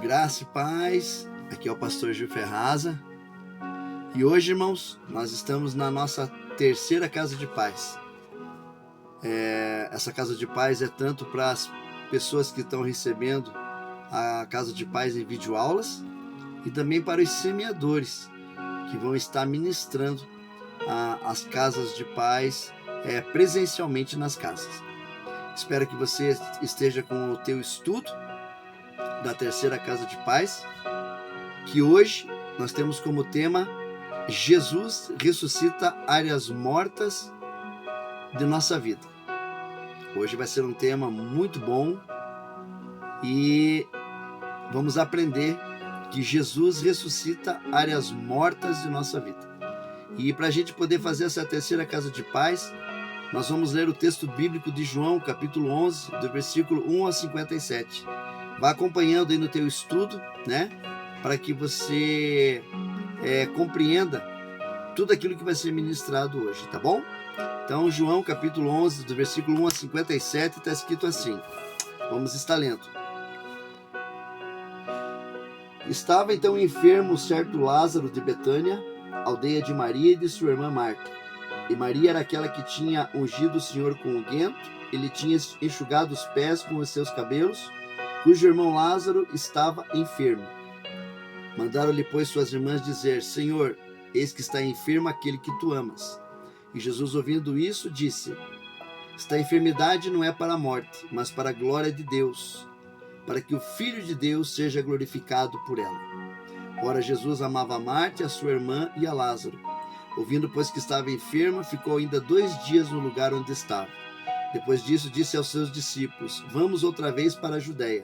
Graça e paz, aqui é o pastor Gil Ferraza e hoje, irmãos, nós estamos na nossa terceira casa de paz. Essa casa de paz é tanto para as pessoas que estão recebendo a casa de paz em videoaulas e também para os semeadores que vão estar ministrando as casas de paz presencialmente nas casas. Espero que você esteja com o teu estudo da terceira casa de paz, que hoje nós temos como tema Jesus ressuscita áreas mortas de nossa vida. Hoje vai ser um tema muito bom e vamos aprender que Jesus ressuscita áreas mortas de nossa vida. E para a gente poder fazer essa terceira casa de paz, nós vamos ler o texto bíblico de João, capítulo 11, do versículo 1 a 57. Vá acompanhando aí no teu estudo, né? Para que você compreenda tudo aquilo que vai ser ministrado hoje, tá bom? Então, João, capítulo 11, do versículo 1 a 57, está escrito assim. Vamos estar lendo. Estava então enfermo certo Lázaro de Betânia, aldeia de Maria e de sua irmã Marta. E Maria era aquela que tinha ungido o Senhor com unguento, ele tinha enxugado os pés com os seus cabelos, cujo irmão Lázaro estava enfermo. Mandaram-lhe, pois, suas irmãs dizer: Senhor, eis que está enfermo aquele que tu amas. E Jesus, ouvindo isso, disse: Esta enfermidade não é para a morte, mas para a glória de Deus, para que o Filho de Deus seja glorificado por ela. Ora, Jesus amava a Marta, a sua irmã e a Lázaro. Ouvindo, pois, que estava enfermo, ficou ainda 2 dias no lugar onde estava. Depois disso, disse aos seus discípulos: Vamos outra vez para a Judeia.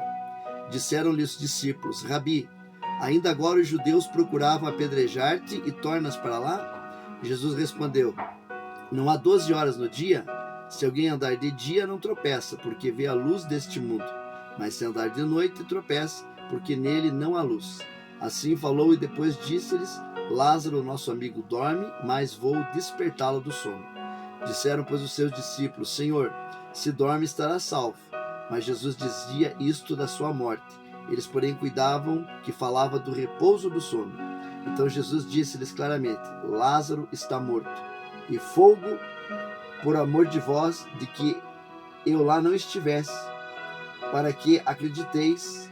Disseram-lhe os discípulos: Rabi, ainda agora os judeus procuravam apedrejar-te e tornas para lá? Jesus respondeu: Não há 12 horas no dia? Se alguém andar de dia, não tropeça, porque vê a luz deste mundo. Mas se andar de noite, tropeça, porque nele não há luz. Assim falou e depois disse-lhes: Lázaro, nosso amigo, dorme, mas vou despertá-lo do sono. Disseram, pois, os seus discípulos: Senhor, se dorme, estará salvo. Mas Jesus dizia isto da sua morte. Eles, porém, cuidavam que falava do repouso do sono. Então Jesus disse-lhes claramente: Lázaro está morto, e folgo por amor de vós de que eu lá não estivesse, para que acrediteis,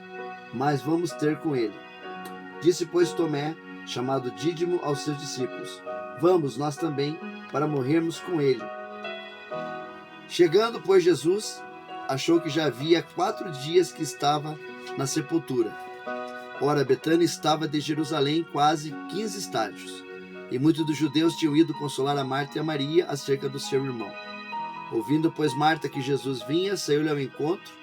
mas vamos ter com ele. Disse, pois, Tomé, chamado Dídimo, aos seus discípulos: Vamos nós também, para morrermos com ele. Chegando, pois, Jesus achou que já havia 4 dias que estava na sepultura. Ora, Betânia estava de Jerusalém quase 15 estádios, e muitos dos judeus tinham ido consolar a Marta e a Maria acerca do seu irmão. Ouvindo, pois, Marta que Jesus vinha, saiu-lhe ao encontro.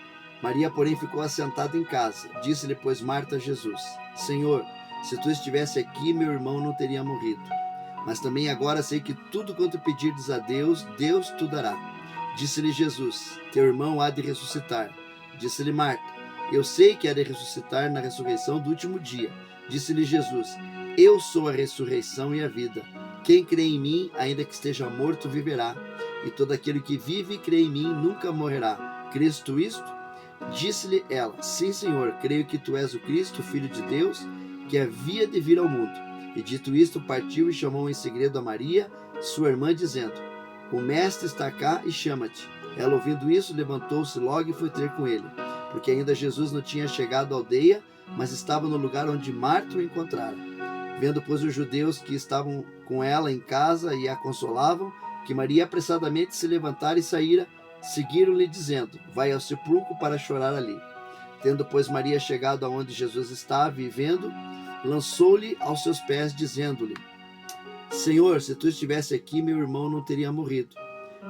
Maria, porém, ficou assentada em casa. Disse-lhe, pois, Marta a Jesus: Senhor, se tu estivesse aqui, meu irmão não teria morrido. Mas também agora sei que tudo quanto pedirdes a Deus, Deus te dará. Disse-lhe Jesus: Teu irmão há de ressuscitar. Disse-lhe Marta: Eu sei que há de ressuscitar na ressurreição do último dia. Disse-lhe Jesus: Eu sou a ressurreição e a vida. Quem crê em mim, ainda que esteja morto, viverá. E todo aquele que vive e crê em mim nunca morrerá. Crês tu isto? Disse-lhe ela: Sim, Senhor, creio que tu és o Cristo, o Filho de Deus, que havia de vir ao mundo. E dito isto, partiu e chamou em segredo a Maria, sua irmã, dizendo: O mestre está cá e chama-te. Ela, ouvindo isso, levantou-se logo e foi ter com ele, porque ainda Jesus não tinha chegado à aldeia, mas estava no lugar onde Marta o encontrara. Vendo, pois, os judeus que estavam com ela em casa e a consolavam, que Maria apressadamente se levantara e saíra, seguiram-lhe, dizendo: Vai ao sepulcro para chorar ali. Tendo, pois, Maria chegado aonde Jesus estava e vendo, lançou-lhe aos seus pés, dizendo-lhe: Senhor, se tu estivesse aqui, meu irmão não teria morrido.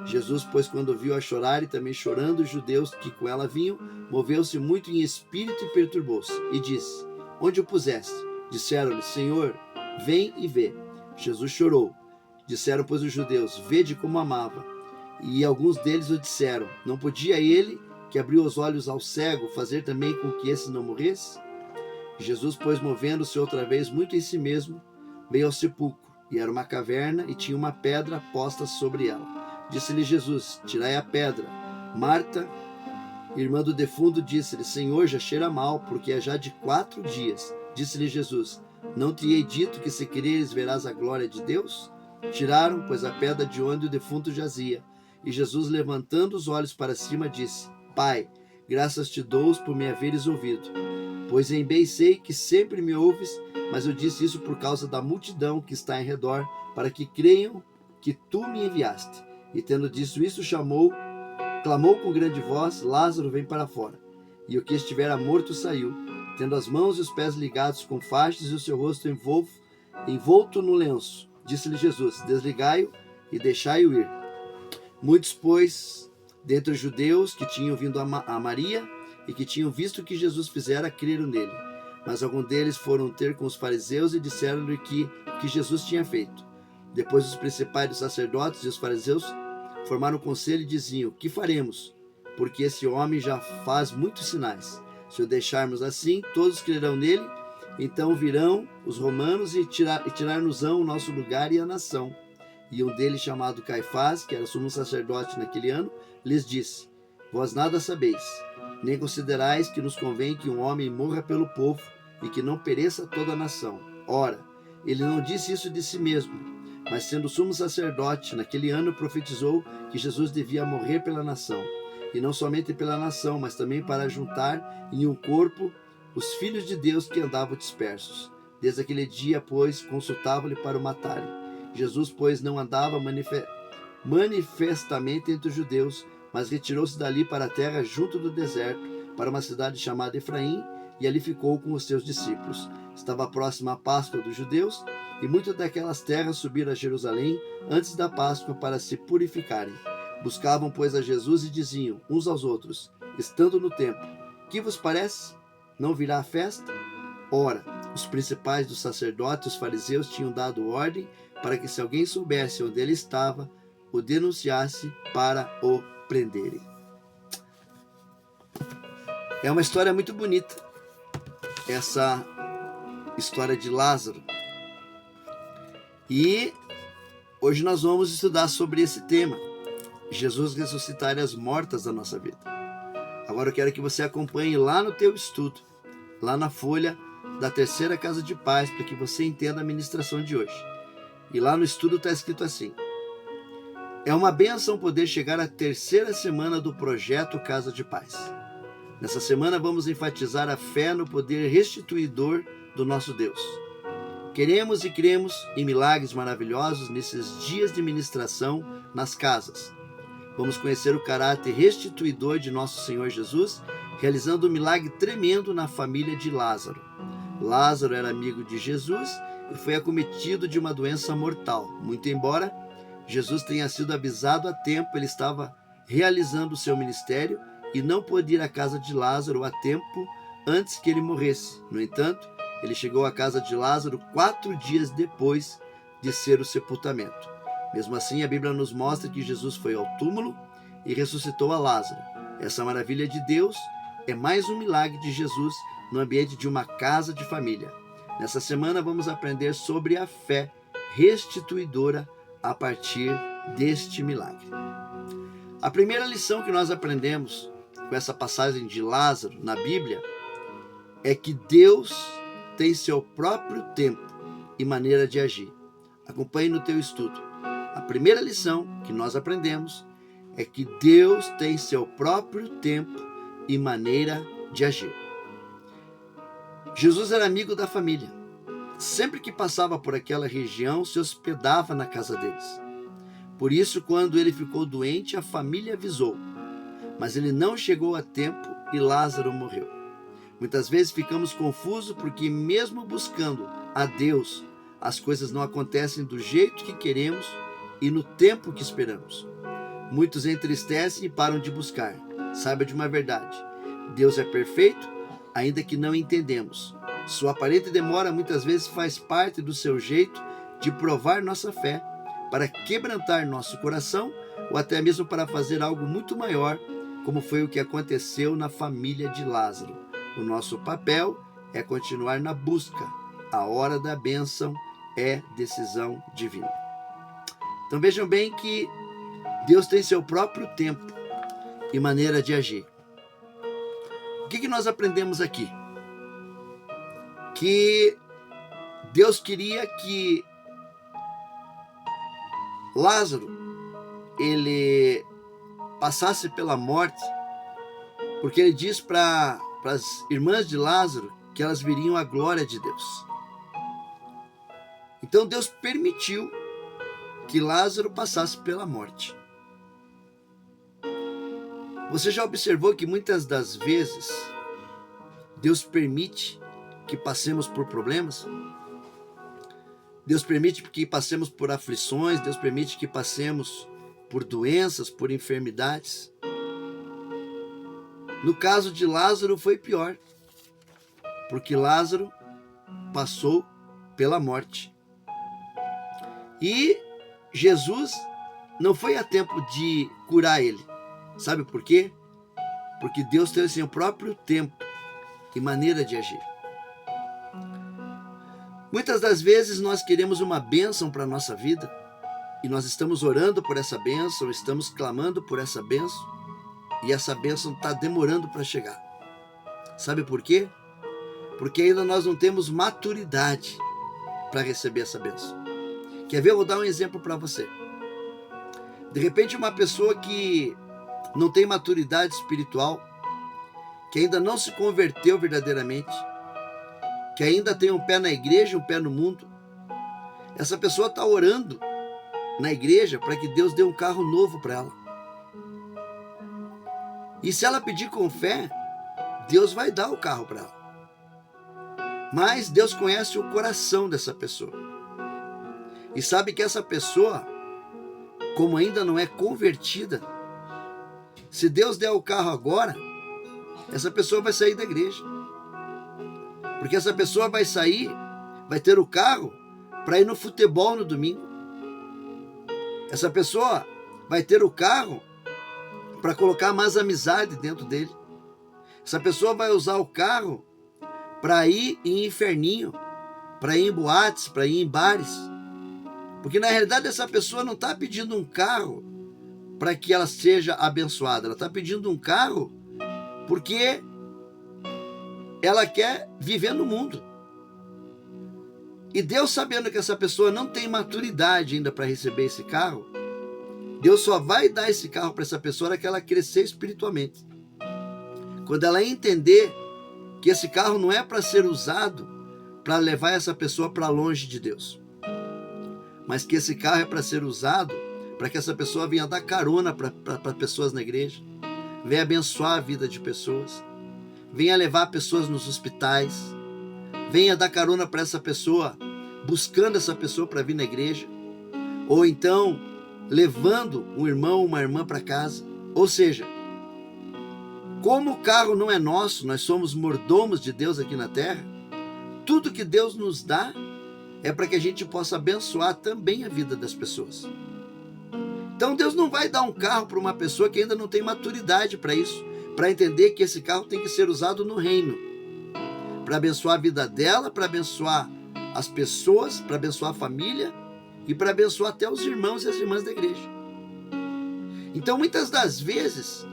Jesus, pois, quando viu a chorar e também chorando os judeus que com ela vinham, moveu-se muito em espírito e perturbou-se, e disse: Onde o puseste? Disseram-lhe: Senhor, vem e vê. Jesus chorou. Disseram, pois, os judeus: Vede como amava. E alguns deles o disseram: Não podia ele, que abriu os olhos ao cego, fazer também com que esse não morresse? Jesus, pois, movendo-se outra vez muito em si mesmo, veio ao sepulcro, e era uma caverna, e tinha uma pedra posta sobre ela. Disse-lhe Jesus: Tirai a pedra. Marta, Irmã do defunto disse-lhe: Senhor, já cheira mal, porque é já de 4 dias. Disse-lhe Jesus: Não te hei dito que se quereres verás a glória de Deus? Tiraram, pois, a pedra de onde o defunto jazia. E Jesus, levantando os olhos para cima, disse: Pai, graças te dou por me haveres ouvido. Pois em bem sei que sempre me ouves, mas eu disse isso por causa da multidão que está em redor, para que creiam que tu me enviaste. E tendo dito isso, clamou com grande voz: Lázaro, vem para fora. E o que estivera morto saiu, tendo as mãos e os pés ligados com faixas e o seu rosto envolto no lenço. Disse-lhe Jesus: Desligai-o e deixai-o ir. Muitos, pois, dentre os judeus que tinham vindo a Maria e que tinham visto o que Jesus fizera, creram nele. Mas alguns deles foram ter com os fariseus e disseram-lhe que Jesus tinha feito. Depois os principais dos sacerdotes e os fariseus formaram um conselho e diziam: Que faremos? Porque esse homem já faz muitos sinais. Se o deixarmos assim, todos crerão nele. Então virão os romanos e tirar-nos-ão o nosso lugar e a nação. E um deles, chamado Caifás, que era sumo sacerdote naquele ano, lhes disse: Vós nada sabeis, nem considerais que nos convém que um homem morra pelo povo e que não pereça toda a nação. Ora, ele não disse isso de si mesmo, mas sendo sumo sacerdote naquele ano, profetizou que Jesus devia morrer pela nação, e não somente pela nação, mas também para juntar em um corpo os filhos de Deus que andavam dispersos. Desde aquele dia, pois, consultavam-lhe para o matarem. Jesus, pois, não andava manifestamente entre os judeus, mas retirou-se dali para a terra junto do deserto, para uma cidade chamada Efraim, e ali ficou com os seus discípulos. Estava próxima a Páscoa dos judeus, e muitas daquelas terras subiram a Jerusalém antes da Páscoa para se purificarem. Buscavam, pois, a Jesus e diziam uns aos outros, estando no templo: Que vos parece? Não virá a festa? Ora, os principais dos sacerdotes e os fariseus tinham dado ordem para que, se alguém soubesse onde ele estava, o denunciasse para o prenderem. É uma história muito bonita, essa história de Lázaro. E hoje nós vamos estudar sobre esse tema: Jesus ressuscitar as mortas da nossa vida. Agora eu quero que você acompanhe lá no teu estudo, lá na folha da Terceira Casa de Paz, para que você entenda a ministração de hoje. E lá no estudo está escrito assim: é uma bênção poder chegar à terceira semana do projeto Casa de Paz. Nessa semana vamos enfatizar a fé no poder restituidor do nosso Deus. Queremos e cremos em milagres maravilhosos nesses dias de ministração nas casas. Vamos conhecer o caráter restituidor de nosso Senhor Jesus, realizando um milagre tremendo na família de Lázaro. Lázaro era amigo de Jesus e foi acometido de uma doença mortal. Muito embora Jesus tenha sido avisado a tempo, ele estava realizando o seu ministério e não pôde ir à casa de Lázaro a tempo antes que ele morresse. No entanto, ele chegou à casa de Lázaro 4 dias depois de ser o sepultamento. Mesmo assim, a Bíblia nos mostra que Jesus foi ao túmulo e ressuscitou a Lázaro. Essa maravilha de Deus é mais um milagre de Jesus no ambiente de uma casa de família. Nessa semana vamos aprender sobre a fé restituidora a partir deste milagre. A primeira lição que nós aprendemos com essa passagem de Lázaro na Bíblia é que Deus tem seu próprio tempo e maneira de agir. Acompanhe no teu estudo. A primeira lição que nós aprendemos é que Deus tem seu próprio tempo e maneira de agir. Jesus era amigo da família. Sempre que passava por aquela região, se hospedava na casa deles. Por isso, quando ele ficou doente, a família avisou. Mas ele não chegou a tempo e Lázaro morreu. Muitas vezes ficamos confusos porque, mesmo buscando a Deus, as coisas não acontecem do jeito que queremos e no tempo que esperamos. Muitos entristecem e param de buscar. Saiba de uma verdade: Deus é perfeito, ainda que não entendemos. Sua aparente demora muitas vezes faz parte do seu jeito de provar nossa fé, para quebrantar nosso coração ou até mesmo para fazer algo muito maior, como foi o que aconteceu na família de Lázaro. O nosso papel é continuar na busca. A hora da bênção é decisão divina. Então vejam bem que Deus tem seu próprio tempo e maneira de agir. que nós aprendemos aqui? Que Deus queria que Lázaro, ele passasse pela morte, porque ele diz para as irmãs de Lázaro que elas viriam a glória de Deus. Então Deus permitiu que Lázaro passasse pela morte. Você já observou que muitas das vezes Deus permite que passemos por problemas? Deus permite que passemos por aflições, Deus permite que passemos por doenças, por enfermidades. No caso de Lázaro foi pior, porque Lázaro passou pela morte. E Jesus não foi a tempo de curar ele. Sabe por quê? Porque Deus tem o seu próprio tempo e maneira de agir. Muitas das vezes nós queremos uma bênção para a nossa vida e nós estamos orando por essa bênção, estamos clamando por essa bênção e essa bênção está demorando para chegar. Sabe por quê? Porque ainda nós não temos maturidade para receber essa bênção. Quer ver? Eu vou dar um exemplo para você. De repente uma pessoa que não tem maturidade espiritual, que ainda não se converteu verdadeiramente, que ainda tem um pé na igreja e um pé no mundo, essa pessoa está orando na igreja para que Deus dê um carro novo para ela. E se ela pedir com fé, Deus vai dar o carro para ela. Mas Deus conhece o coração dessa pessoa. E sabe que essa pessoa, como ainda não é convertida, se Deus der o carro agora, essa pessoa vai sair da igreja. Porque essa pessoa vai sair, vai ter o carro para ir no futebol no domingo. Essa pessoa vai ter o carro para colocar mais amizade dentro dele. Essa pessoa vai usar o carro para ir em inferninho, para ir em boates, para ir em bares. Porque na realidade essa pessoa não está pedindo um carro para que ela seja abençoada. Ela está pedindo um carro porque ela quer viver no mundo. E Deus, sabendo que essa pessoa não tem maturidade ainda para receber esse carro, Deus só vai dar esse carro para essa pessoa na hora que ela crescer espiritualmente. Quando ela entender que esse carro não é para ser usado para levar essa pessoa para longe de Deus, mas que esse carro é para ser usado para que essa pessoa venha dar carona para pessoas na igreja, venha abençoar a vida de pessoas, venha levar pessoas nos hospitais, venha dar carona para essa pessoa, buscando essa pessoa para vir na igreja, ou então levando um irmão, uma irmã para casa. Ou seja, como o carro não é nosso, nós somos mordomos de Deus aqui na terra, tudo que Deus nos dá é para que a gente possa abençoar também a vida das pessoas. Então Deus não vai dar um carro para uma pessoa que ainda não tem maturidade para isso, para entender que esse carro tem que ser usado no reino, para abençoar a vida dela, para abençoar as pessoas, para abençoar a família e para abençoar até os irmãos e as irmãs da igreja. Então muitas das vezes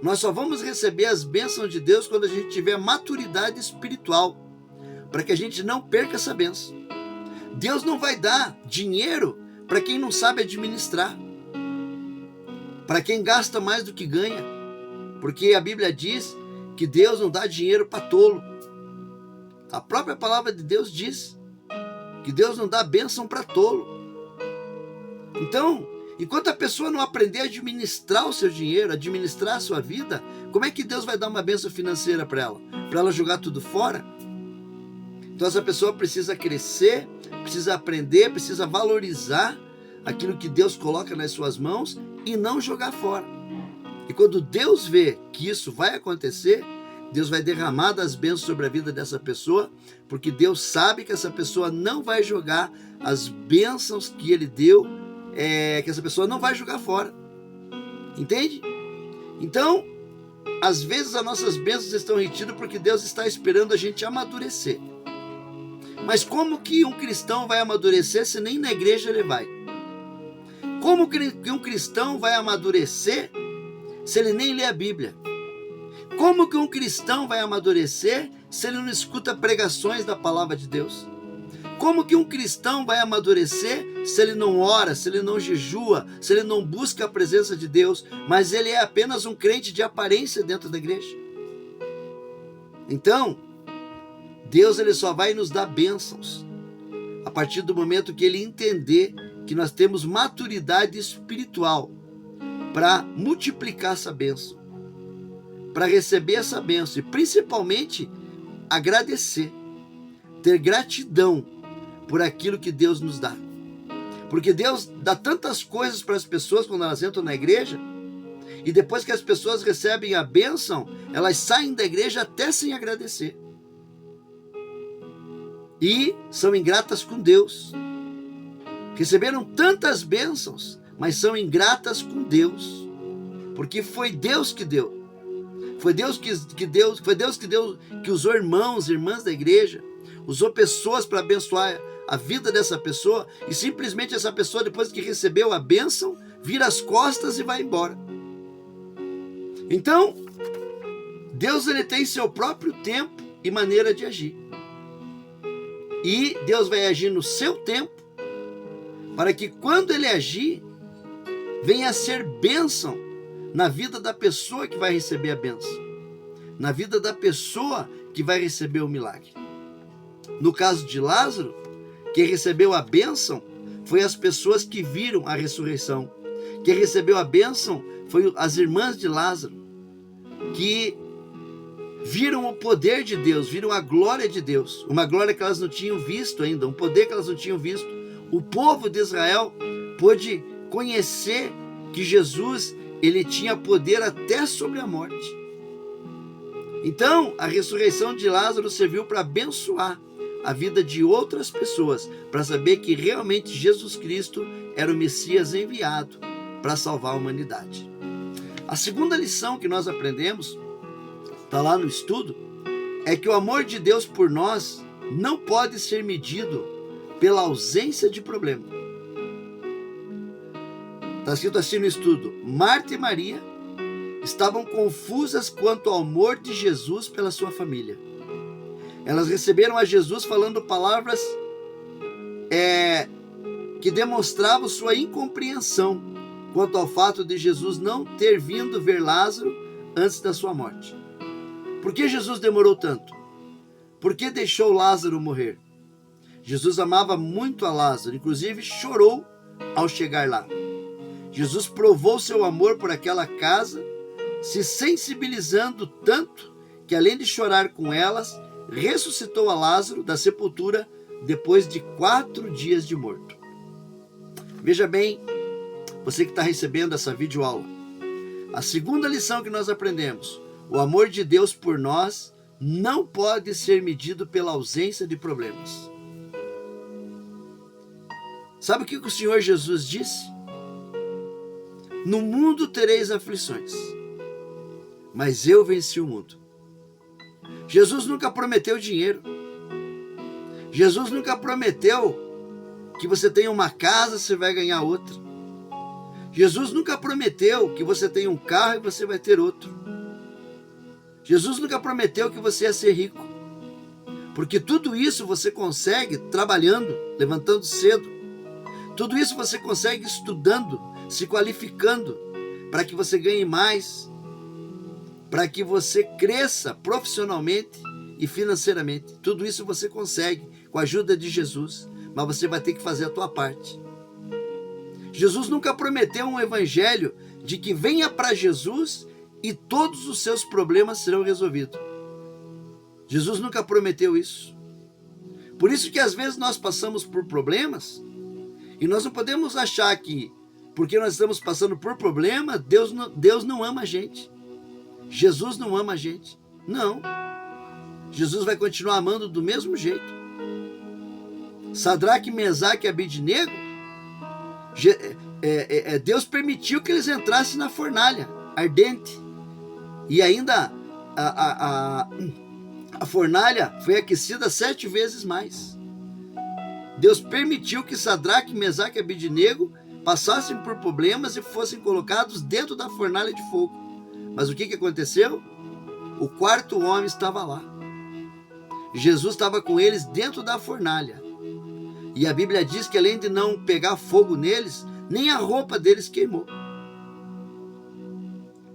nós só vamos receber as bênçãos de Deus quando a gente tiver maturidade espiritual, para que a gente não perca essa bênção. Deus não vai dar dinheiro para quem não sabe administrar, para quem gasta mais do que ganha, porque a Bíblia diz que Deus não dá dinheiro para tolo. A própria palavra de Deus diz que Deus não dá bênção para tolo. Então, enquanto a pessoa não aprender a administrar o seu dinheiro, administrar a sua vida, como é que Deus vai dar uma bênção financeira para ela? Para ela jogar tudo fora? Então essa pessoa precisa crescer, precisa aprender, precisa valorizar aquilo que Deus coloca nas suas mãos e não jogar fora. E quando Deus vê que isso vai acontecer, Deus vai derramar das bênçãos sobre a vida dessa pessoa, porque Deus sabe que essa pessoa não vai jogar as bênçãos que Ele deu, que essa pessoa não vai jogar fora. Entende? Então, às vezes as nossas bênçãos estão retidas porque Deus está esperando a gente amadurecer. Mas como que um cristão vai amadurecer se nem na igreja ele vai? Como que um cristão vai amadurecer se ele nem lê a Bíblia? Como que um cristão vai amadurecer se ele não escuta pregações da palavra de Deus? Como que um cristão vai amadurecer se ele não ora, se ele não jejua, se ele não busca a presença de Deus, mas ele é apenas um crente de aparência dentro da igreja? Então, Deus ele só vai nos dar bênçãos a partir do momento que ele entender que nós temos maturidade espiritual para multiplicar essa bênção, para receber essa bênção e principalmente agradecer, ter gratidão por aquilo que Deus nos dá. Porque Deus dá tantas coisas para as pessoas quando elas entram na igreja, e depois que as pessoas recebem a bênção, elas saem da igreja até sem agradecer. E são ingratas com Deus. Receberam tantas bênçãos, mas são ingratas com Deus. Porque foi Deus que deu. Foi Deus que usou irmãos e irmãs da igreja, usou pessoas para abençoar a vida dessa pessoa, e simplesmente essa pessoa, depois que recebeu a bênção, vira as costas e vai embora. Então, Deus ele tem seu próprio tempo e maneira de agir. E Deus vai agir no seu tempo, para que quando ele agir, venha a ser bênção na vida da pessoa que vai receber a bênção, na vida da pessoa que vai receber o milagre. No caso de Lázaro, quem recebeu a bênção foi as pessoas que viram a ressurreição. Quem recebeu a bênção foi as irmãs de Lázaro, que viram o poder de Deus, viram a glória de Deus, uma glória que elas não tinham visto ainda, um poder que elas não tinham visto. O povo de Israel pôde conhecer que Jesus, ele tinha poder até sobre a morte. Então, a ressurreição de Lázaro serviu para abençoar a vida de outras pessoas, para saber que realmente Jesus Cristo era o Messias enviado para salvar a humanidade. A segunda lição que nós aprendemos, está lá no estudo, é que o amor de Deus por nós não pode ser medido pela ausência de problema. Está escrito assim no estudo: Marta e Maria estavam confusas quanto ao amor de Jesus pela sua família. Elas receberam a Jesus falando palavras que demonstravam sua incompreensão quanto ao fato de Jesus não ter vindo ver Lázaro antes da sua morte. Por que Jesus demorou tanto? Por que deixou Lázaro morrer? Jesus amava muito a Lázaro, inclusive chorou ao chegar lá. Jesus provou seu amor por aquela casa, se sensibilizando tanto que, além de chorar com elas, ressuscitou a Lázaro da sepultura depois de 4 dias de morto. Veja bem, você que está recebendo essa videoaula, a segunda lição que nós aprendemos: o amor de Deus por nós não pode ser medido pela ausência de problemas. Sabe o que o Senhor Jesus disse? No mundo tereis aflições, mas eu venci o mundo. Jesus nunca prometeu dinheiro. Jesus nunca prometeu que você tenha uma casa e você vai ganhar outra. Jesus nunca prometeu que você tenha um carro e você vai ter outro. Jesus nunca prometeu que você ia ser rico. Porque tudo isso você consegue trabalhando, levantando cedo. Tudo isso você consegue estudando, se qualificando, para que você ganhe mais, para que você cresça profissionalmente e financeiramente. Tudo isso você consegue com a ajuda de Jesus, mas você vai ter que fazer a tua parte. Jesus nunca prometeu um evangelho de que venha para Jesus e todos os seus problemas serão resolvidos. Jesus nunca prometeu isso. Por isso que às vezes nós passamos por problemas e nós não podemos achar que porque nós estamos passando por problema, Deus não ama a gente. Jesus não ama a gente. Não. Jesus vai continuar amando do mesmo jeito. Sadraque, Mesaque e Abednego, Deus permitiu que eles entrassem na fornalha ardente. E ainda a fornalha foi aquecida 7 vezes mais. Deus permitiu que Sadraque, Mesaque e Abednego passassem por problemas e fossem colocados dentro da fornalha de fogo. Mas o que aconteceu? o quarto homem estava lá. Jesus estava com eles dentro da fornalha. E a Bíblia diz que além de não pegar fogo neles, nem a roupa deles queimou.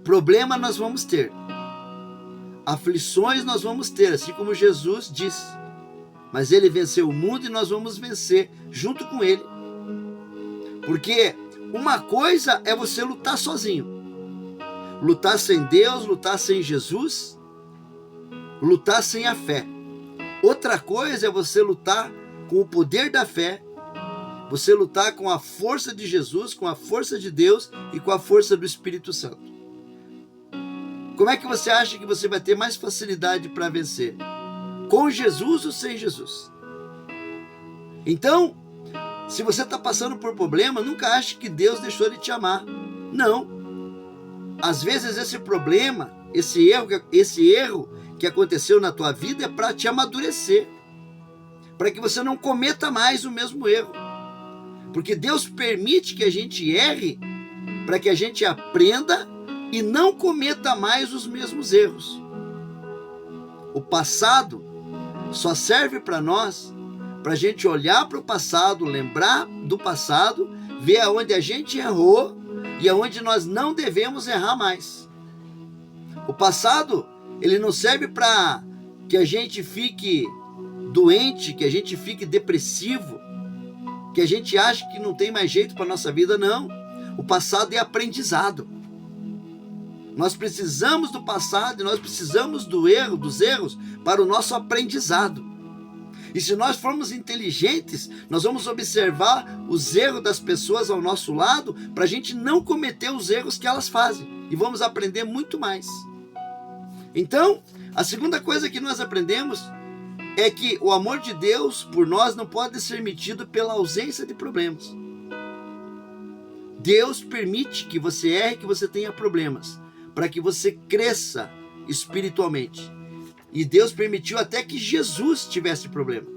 Problema nós vamos ter. Aflições nós vamos ter, assim como Jesus disse. Mas ele venceu o mundo e nós vamos vencer junto com ele. Porque uma coisa é você lutar sozinho. Lutar sem Deus, lutar sem Jesus, lutar sem a fé. Outra coisa é você lutar com o poder da fé, você lutar com a força de Jesus, com a força de Deus e com a força do Espírito Santo. Como é que você acha que você vai ter mais facilidade para vencer? Com Jesus ou sem Jesus? Então, se você está passando por problema, nunca ache que Deus deixou de te amar. Não. Às vezes esse problema, esse erro que aconteceu na tua vida é para te amadurecer, para que você não cometa mais o mesmo erro. Porque Deus permite que a gente erre para que a gente aprenda e não cometa mais os mesmos erros. O passado só serve para nós, para a gente olhar para o passado, lembrar do passado, ver aonde a gente errou e aonde nós não devemos errar mais. O passado, ele não serve para que a gente fique doente, que a gente fique depressivo, que a gente ache que não tem mais jeito para a nossa vida, não. O passado é aprendizado. Nós precisamos do passado e nós precisamos dos erros para o nosso aprendizado. E se nós formos inteligentes, nós vamos observar os erros das pessoas ao nosso lado para a gente não cometer os erros que elas fazem. E vamos aprender muito mais. Então, a segunda coisa que nós aprendemos é que o amor de Deus por nós não pode ser medido pela ausência de problemas. Deus permite que você erre, que você tenha problemas, para que você cresça espiritualmente. E Deus permitiu até que Jesus tivesse problema.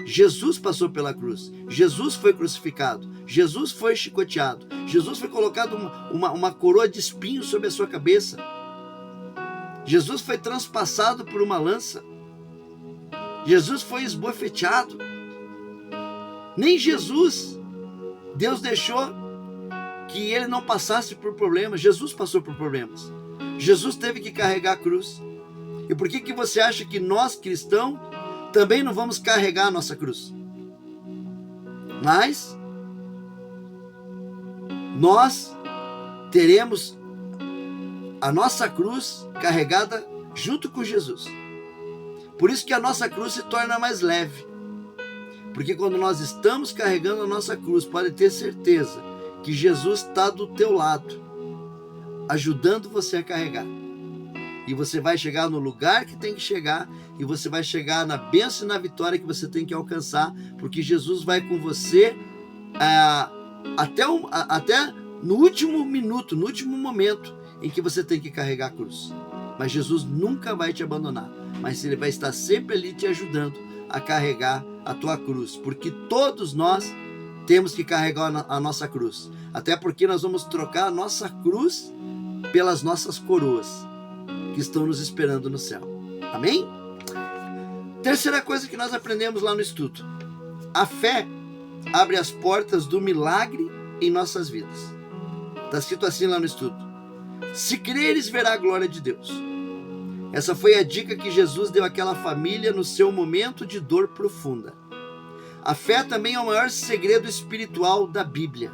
Jesus passou pela cruz. Jesus foi crucificado. Jesus foi chicoteado. Jesus foi colocado uma coroa de espinhos sobre a sua cabeça. Jesus foi transpassado por uma lança. Jesus foi esbofeteado. Nem Jesus, Deus deixou que ele não passasse por problemas. Jesus passou por problemas. Jesus teve que carregar a cruz. E por que você acha que nós, cristãos, também não vamos carregar a nossa cruz? Mas nós teremos a nossa cruz carregada junto com Jesus. Por isso que a nossa cruz se torna mais leve. Porque quando nós estamos carregando a nossa cruz, pode ter certeza que Jesus está do teu lado, ajudando você a carregar. E você vai chegar no lugar que tem que chegar, e você vai chegar na bênção e na vitória que você tem que alcançar, porque Jesus vai com você até no último minuto, no último momento em que você tem que carregar a cruz. Mas Jesus nunca vai te abandonar, mas ele vai estar sempre ali te ajudando a carregar a tua cruz, porque todos nós temos que carregar a nossa cruz, até porque nós vamos trocar a nossa cruz pelas nossas coroas que estão nos esperando no céu. Amém? Terceira coisa que nós aprendemos lá no estudo: a fé abre as portas do milagre em nossas vidas. Está escrito assim lá no estudo: se creres, verá a glória de Deus. Essa foi a dica que Jesus deu àquela família no seu momento de dor profunda. A fé também é o maior segredo espiritual da Bíblia.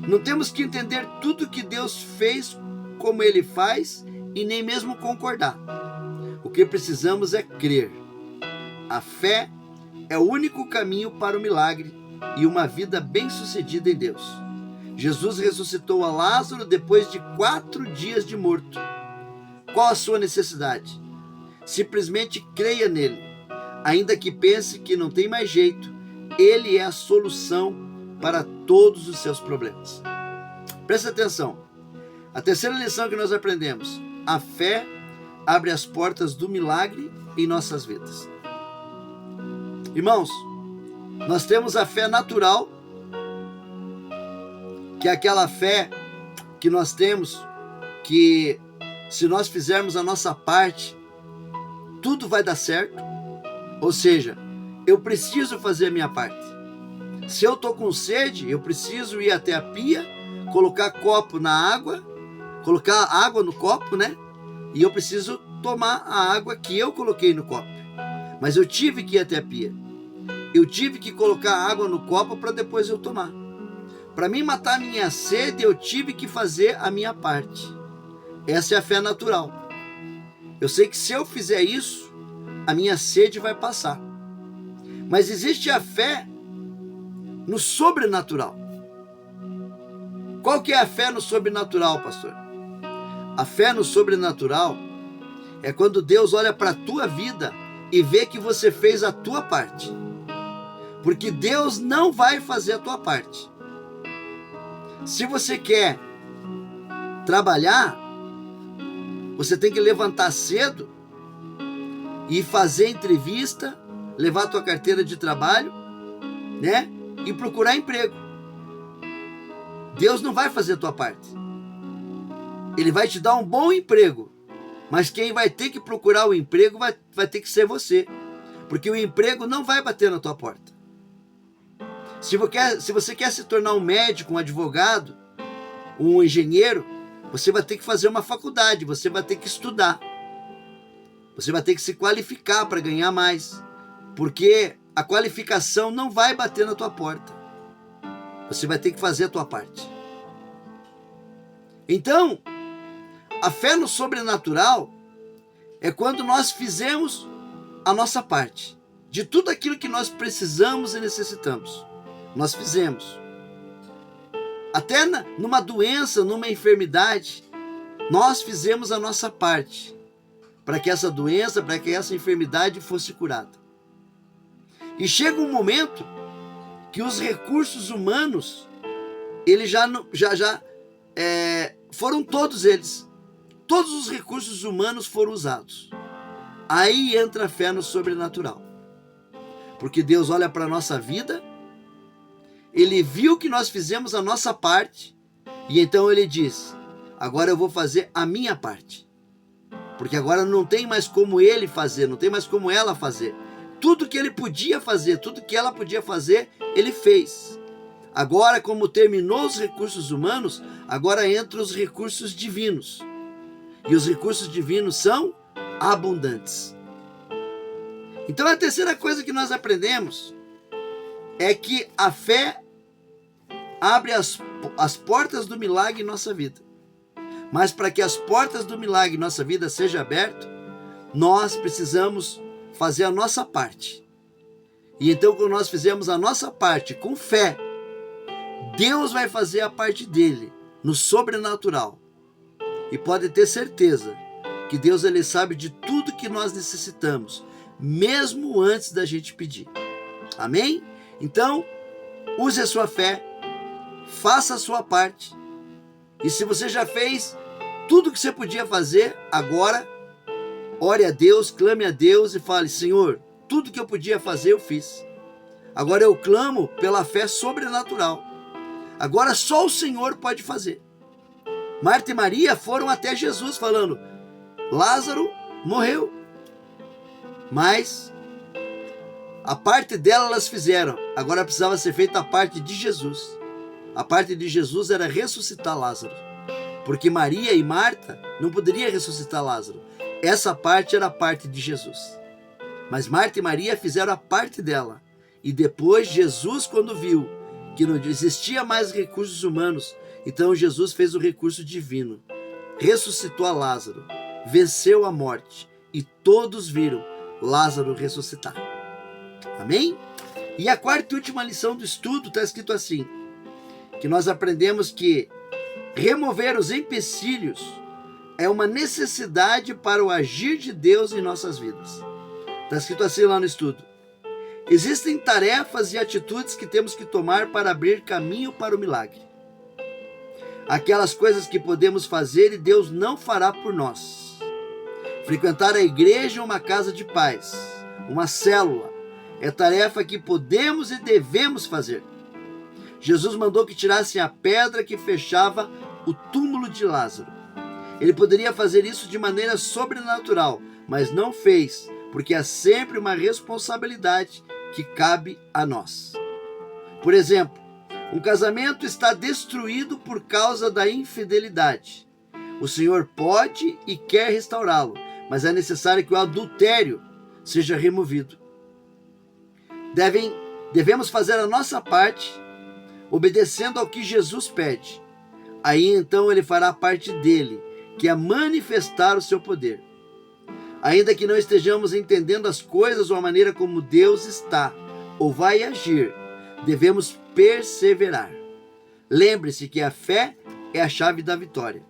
Não temos que entender tudo que Deus fez como Ele faz e nem mesmo concordar. O que precisamos é crer. A fé é o único caminho para o milagre e uma vida bem-sucedida em Deus. Jesus ressuscitou a Lázaro depois de 4 dias de morto. Qual a sua necessidade? Simplesmente creia nele. Ainda que pense que não tem mais jeito, ele é a solução para todos os seus problemas. Presta atenção. A terceira lição que nós aprendemos: a fé abre as portas do milagre em nossas vidas. Irmãos, nós temos a fé natural, que é aquela fé que nós temos que se nós fizermos a nossa parte, tudo vai dar certo. Ou seja, eu preciso fazer a minha parte. Se eu estou com sede, eu preciso ir até a pia, colocar copo na água, colocar água no copo, né? E eu preciso tomar a água que eu coloquei no copo. Mas eu tive que ir até a pia. Eu tive que colocar água no copo para depois eu tomar. Para mim matar a minha sede, eu tive que fazer a minha parte. Essa é a fé natural. Eu sei que se eu fizer isso, a minha sede vai passar. Mas existe a fé no sobrenatural. Qual que é a fé no sobrenatural, pastor? A fé no sobrenatural é quando Deus olha para a tua vida e vê que você fez a tua parte. Porque Deus não vai fazer a tua parte. Se você quer trabalhar, você tem que levantar cedo e fazer entrevista, levar a tua carteira de trabalho, né? E procurar emprego. Deus não vai fazer a tua parte. Ele vai te dar um bom emprego, mas quem vai ter que procurar o emprego vai ter que ser você, porque o emprego não vai bater na tua porta. Se você quer se tornar um médico, um advogado, um engenheiro, você vai ter que fazer uma faculdade, você vai ter que estudar, você vai ter que se qualificar para ganhar mais, porque a qualificação não vai bater na tua porta. Você vai ter que fazer a tua parte. Então, a fé no sobrenatural é quando nós fizemos a nossa parte. De tudo aquilo que nós precisamos e necessitamos, nós fizemos. Até numa doença, numa enfermidade, nós fizemos a nossa parte para que essa doença, para que essa enfermidade fosse curada. E chega um momento que os recursos humanos, eles foram todos eles. Todos os recursos humanos foram usados. Aí entra a fé no sobrenatural. Porque Deus olha para a nossa vida, Ele viu que nós fizemos a nossa parte, e então Ele diz, agora eu vou fazer a minha parte. Porque agora não tem mais como Ele fazer, não tem mais como ela fazer. Tudo que Ele podia fazer, tudo que ela podia fazer, Ele fez. Agora, como terminou os recursos humanos, agora entram os recursos divinos. E os recursos divinos são abundantes. Então a terceira coisa que nós aprendemos é que a fé abre as portas do milagre em nossa vida. Mas para que as portas do milagre em nossa vida sejam abertas, nós precisamos fazer a nossa parte. E então, quando nós fizermos a nossa parte com fé, Deus vai fazer a parte dele no sobrenatural. E pode ter certeza que Deus, ele sabe de tudo que nós necessitamos, mesmo antes da gente pedir. Amém? Então, use a sua fé, faça a sua parte. E se você já fez tudo que você podia fazer, agora ore a Deus, clame a Deus e fale, Senhor, tudo que eu podia fazer eu fiz. Agora eu clamo pela fé sobrenatural. Agora só o Senhor pode fazer. Marta e Maria foram até Jesus falando, Lázaro morreu. Mas a parte dela elas fizeram. Agora precisava ser feita a parte de Jesus. A parte de Jesus era ressuscitar Lázaro. Porque Maria e Marta não poderiam ressuscitar Lázaro. Essa parte era a parte de Jesus. Mas Marta e Maria fizeram a parte dela. E depois Jesus, quando viu que não existia mais recursos humanos, então Jesus fez o recurso divino. Ressuscitou a Lázaro. Venceu a morte. E todos viram Lázaro ressuscitar. Amém? E a quarta e última lição do estudo está escrito assim, que nós aprendemos que remover os empecilhos é uma necessidade para o agir de Deus em nossas vidas. Está escrito assim lá no estudo. Existem tarefas e atitudes que temos que tomar para abrir caminho para o milagre. Aquelas coisas que podemos fazer e Deus não fará por nós. Frequentar a igreja ou uma casa de paz, uma célula, é tarefa que podemos e devemos fazer. Jesus mandou que tirassem a pedra que fechava o túmulo de Lázaro. Ele poderia fazer isso de maneira sobrenatural, mas não fez, porque há sempre uma responsabilidade que cabe a nós. Por exemplo, um casamento está destruído por causa da infidelidade. O Senhor pode e quer restaurá-lo, mas é necessário que o adultério seja removido. Devemos fazer a nossa parte, obedecendo ao que Jesus pede. Aí então ele fará a parte dele, que é manifestar o seu poder. Ainda que não estejamos entendendo as coisas ou a maneira como Deus está ou vai agir, devemos perseverar. Lembre-se que a fé é a chave da vitória.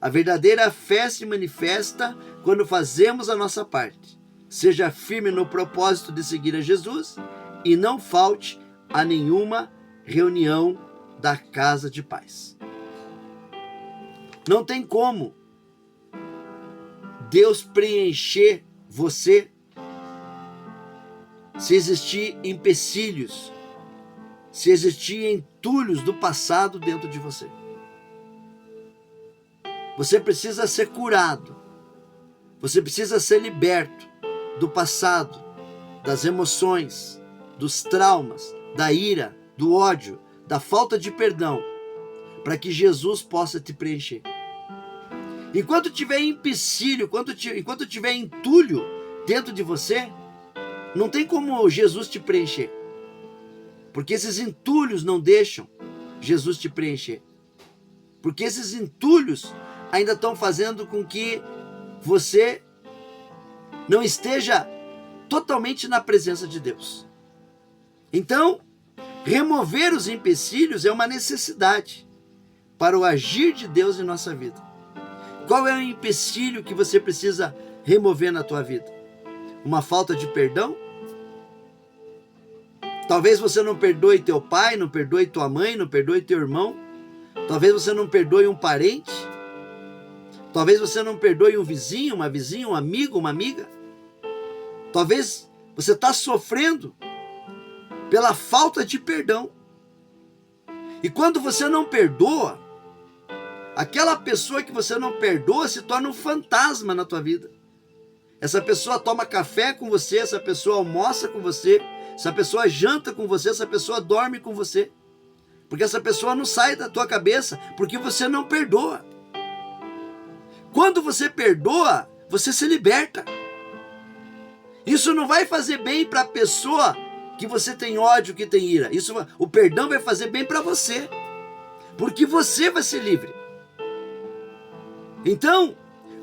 A verdadeira fé se manifesta quando fazemos a nossa parte. Seja firme no propósito de seguir a Jesus e não falte a nenhuma reunião da casa de paz. Não tem como Deus preencher você se existir empecilhos, se existir entulhos do passado dentro de você. Você precisa ser curado. Você precisa ser liberto do passado, das emoções, dos traumas, da ira, do ódio, da falta de perdão, para que Jesus possa te preencher. Enquanto tiver empecilho, enquanto tiver entulho dentro de você, não tem como Jesus te preencher. Porque esses entulhos não deixam Jesus te preencher. Porque esses entulhos ainda estão fazendo com que você não esteja totalmente na presença de Deus. Então, remover os empecilhos é uma necessidade para o agir de Deus em nossa vida. Qual é o empecilho que você precisa remover na tua vida? Uma falta de perdão? Talvez você não perdoe teu pai, não perdoe tua mãe, não perdoe teu irmão. Talvez você não perdoe um parente. Talvez você não perdoe um vizinho, uma vizinha, um amigo, uma amiga. Talvez você está sofrendo pela falta de perdão. E quando você não perdoa, aquela pessoa que você não perdoa se torna um fantasma na tua vida. Essa pessoa toma café com você, essa pessoa almoça com você, essa pessoa janta com você, essa pessoa dorme com você. Porque essa pessoa não sai da tua cabeça, porque você não perdoa. Quando você perdoa, você se liberta. Isso não vai fazer bem para a pessoa que você tem ódio, que tem ira. O perdão vai fazer bem para você, porque você vai ser livre. Então,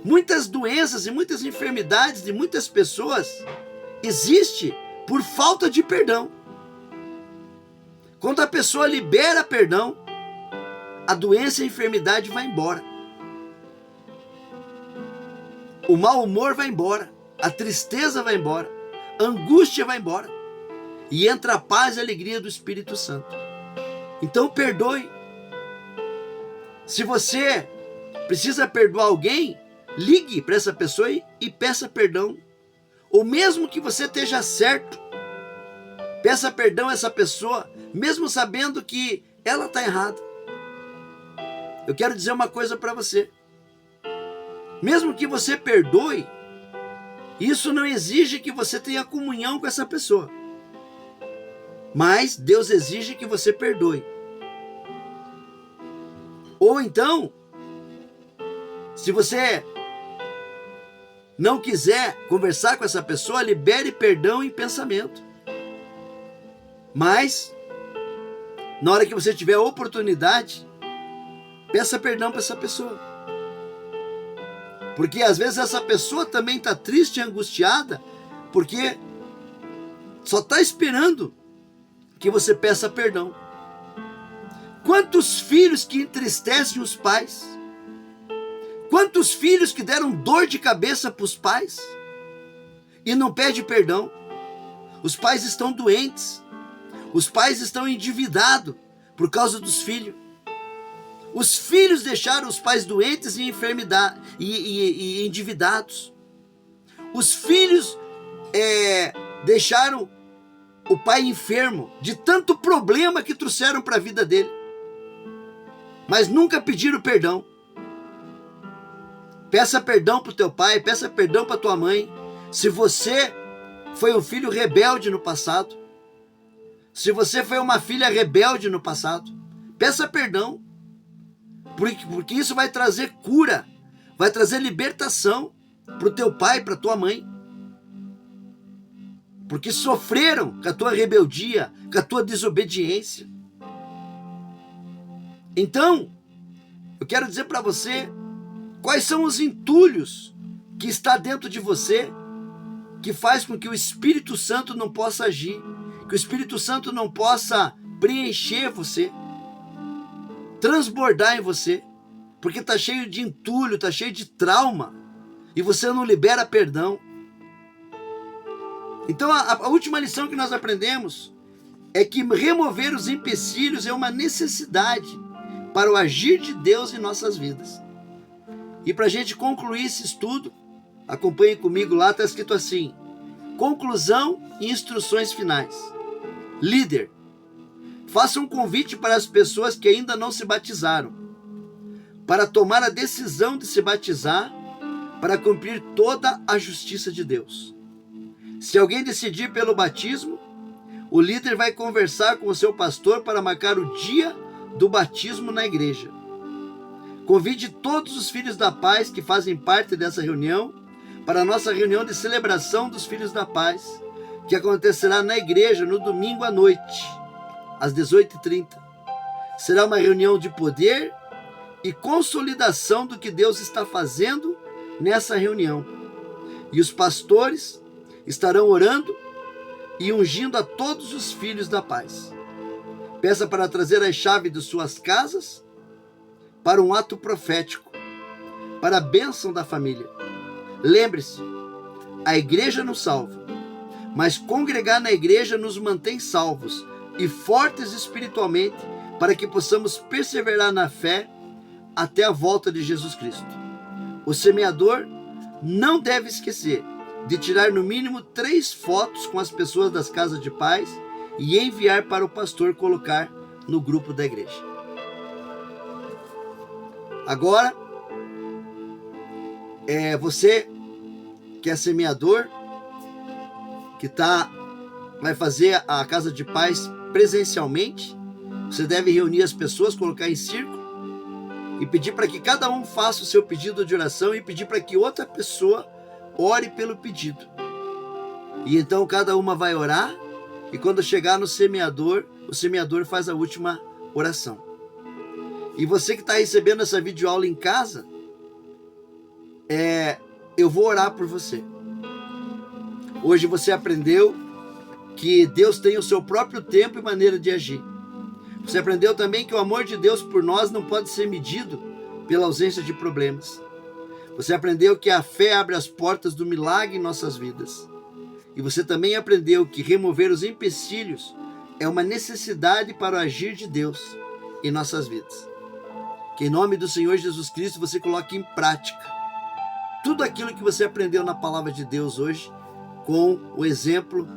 muitas doenças e muitas enfermidades de muitas pessoas existem por falta de perdão. Quando a pessoa libera perdão, a doença e a enfermidade vai embora. O mau humor vai embora, a tristeza vai embora, a angústia vai embora. E entra a paz e a alegria do Espírito Santo. Então perdoe. Se você precisa perdoar alguém, ligue para essa pessoa e peça perdão. Ou mesmo que você esteja certo, peça perdão a essa pessoa, mesmo sabendo que ela está errada. Eu quero dizer uma coisa para você. Mesmo que você perdoe, isso não exige que você tenha comunhão com essa pessoa. Mas Deus exige que você perdoe. Ou então, se você não quiser conversar com essa pessoa, libere perdão em pensamento. Mas, na hora que você tiver a oportunidade, peça perdão para essa pessoa. Porque às vezes essa pessoa também está triste e angustiada, porque só está esperando que você peça perdão. Quantos filhos que entristecem os pais? Quantos filhos que deram dor de cabeça para os pais e não pedem perdão? Os pais estão doentes. Os pais estão endividados por causa dos filhos. Os filhos deixaram os pais doentes e e endividados. Os filhos deixaram o pai enfermo de tanto problema que trouxeram para a vida dele. Mas nunca pediram perdão. Peça perdão para o teu pai, peça perdão para tua mãe. Se você foi um filho rebelde no passado, se você foi uma filha rebelde no passado, peça perdão, porque isso vai trazer cura, vai trazer libertação para o teu pai, para tua mãe, porque sofreram com a tua rebeldia, com a tua desobediência. Então, eu quero dizer para você quais são os entulhos que está dentro de você, que faz com que o Espírito Santo não possa agir, que o Espírito Santo não possa preencher você, transbordar em você, porque está cheio de entulho, está cheio de trauma, e você não libera perdão. Então a última lição que nós aprendemos é que remover os empecilhos é uma necessidade para o agir de Deus em nossas vidas. E para a gente concluir esse estudo, acompanhe comigo lá, está escrito assim: conclusão e instruções finais. Líder, faça um convite para as pessoas que ainda não se batizaram, para tomar a decisão de se batizar, para cumprir toda a justiça de Deus. Se alguém decidir pelo batismo, o líder vai conversar com o seu pastor para marcar o dia do batismo na igreja. Convide todos os filhos da paz que fazem parte dessa reunião para a nossa reunião de celebração dos filhos da paz, que acontecerá na igreja no domingo à noite, às 18h30. Será uma reunião de poder e consolidação do que Deus está fazendo nessa reunião. E os pastores estarão orando e ungindo a todos os filhos da paz. Peça para trazer a chave de suas casas para um ato profético, para a bênção da família. Lembre-se, a igreja nos salva, mas congregar na igreja nos mantém salvos e fortes espiritualmente para que possamos perseverar na fé até a volta de Jesus Cristo. O semeador não deve esquecer de tirar no mínimo 3 fotos com as pessoas das casas de paz e enviar para o pastor colocar no grupo da igreja. Agora, você que é semeador, que vai fazer a casa de paz presencialmente, você deve reunir as pessoas, colocar em círculo e pedir para que cada um faça o seu pedido de oração e pedir para que outra pessoa ore pelo pedido. E então cada uma vai orar, e quando chegar no semeador, o semeador faz a última oração. E você que está recebendo essa videoaula em casa, eu vou orar por você. Hoje você aprendeu que Deus tem o seu próprio tempo e maneira de agir. Você aprendeu também que o amor de Deus por nós não pode ser medido pela ausência de problemas. Você aprendeu que a fé abre as portas do milagre em nossas vidas. E você também aprendeu que remover os empecilhos é uma necessidade para o agir de Deus em nossas vidas. Que em nome do Senhor Jesus Cristo você coloque em prática tudo aquilo que você aprendeu na palavra de Deus hoje, com o exemplo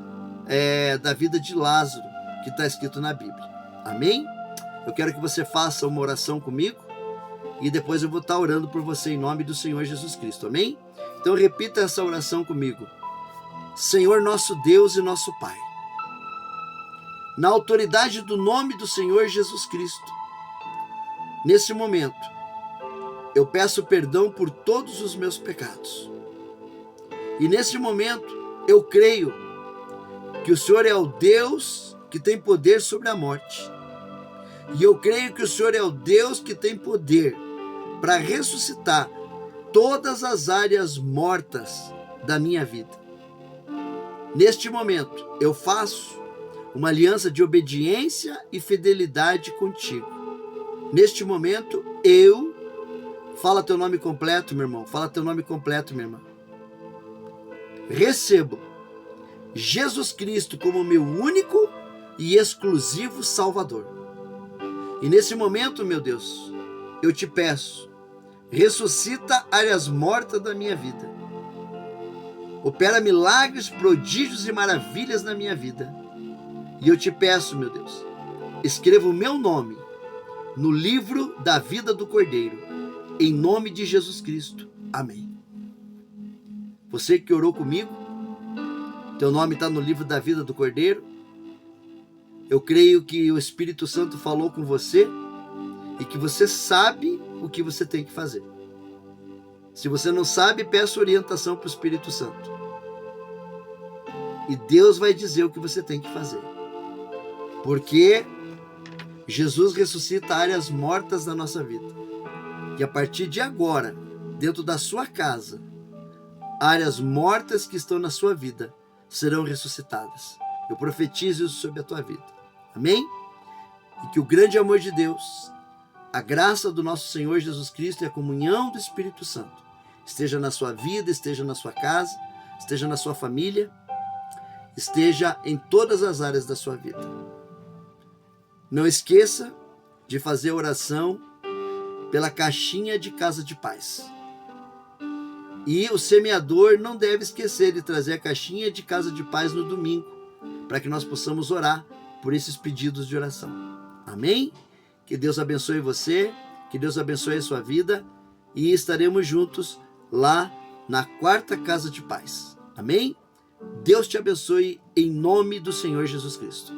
da vida de Lázaro, que está escrito na Bíblia. Amém? Eu quero que você faça uma oração comigo e depois eu vou estar orando por você em nome do Senhor Jesus Cristo. Amém? Então repita essa oração comigo. Senhor nosso Deus e nosso Pai, na autoridade do nome do Senhor Jesus Cristo, nesse momento, eu peço perdão por todos os meus pecados. E nesse momento, eu creio que o Senhor é o Deus que tem poder sobre a morte. E eu creio que o Senhor é o Deus que tem poder para ressuscitar todas as áreas mortas da minha vida. Neste momento, eu faço uma aliança de obediência e fidelidade contigo. Neste momento, fala teu nome completo, meu irmão, fala teu nome completo, minha irmã. Recebo Jesus Cristo como meu único e exclusivo Salvador. E nesse momento, meu Deus, eu te peço, ressuscita áreas mortas da minha vida. Opera milagres, prodígios e maravilhas na minha vida. E eu te peço, meu Deus, escreva o meu nome no livro da vida do Cordeiro, em nome de Jesus Cristo. Amém. Você que orou comigo, teu nome está no livro da vida do Cordeiro. Eu creio que o Espírito Santo falou com você e que você sabe o que você tem que fazer. Se você não sabe, peça orientação para o Espírito Santo. E Deus vai dizer o que você tem que fazer. Porque Jesus ressuscita áreas mortas da nossa vida. E a partir de agora, dentro da sua casa, áreas mortas que estão na sua vida serão ressuscitadas. Eu profetizo isso sobre a tua vida. Amém? E que o grande amor de Deus, a graça do nosso Senhor Jesus Cristo e a comunhão do Espírito Santo esteja na sua vida, esteja na sua casa, esteja na sua família, esteja em todas as áreas da sua vida. Não esqueça de fazer oração pela caixinha de casa de paz. E o semeador não deve esquecer de trazer a caixinha de casa de paz no domingo, para que nós possamos orar por esses pedidos de oração. Amém? Que Deus abençoe você, que Deus abençoe a sua vida e estaremos juntos lá na 4ª casa de paz. Amém? Deus te abençoe em nome do Senhor Jesus Cristo.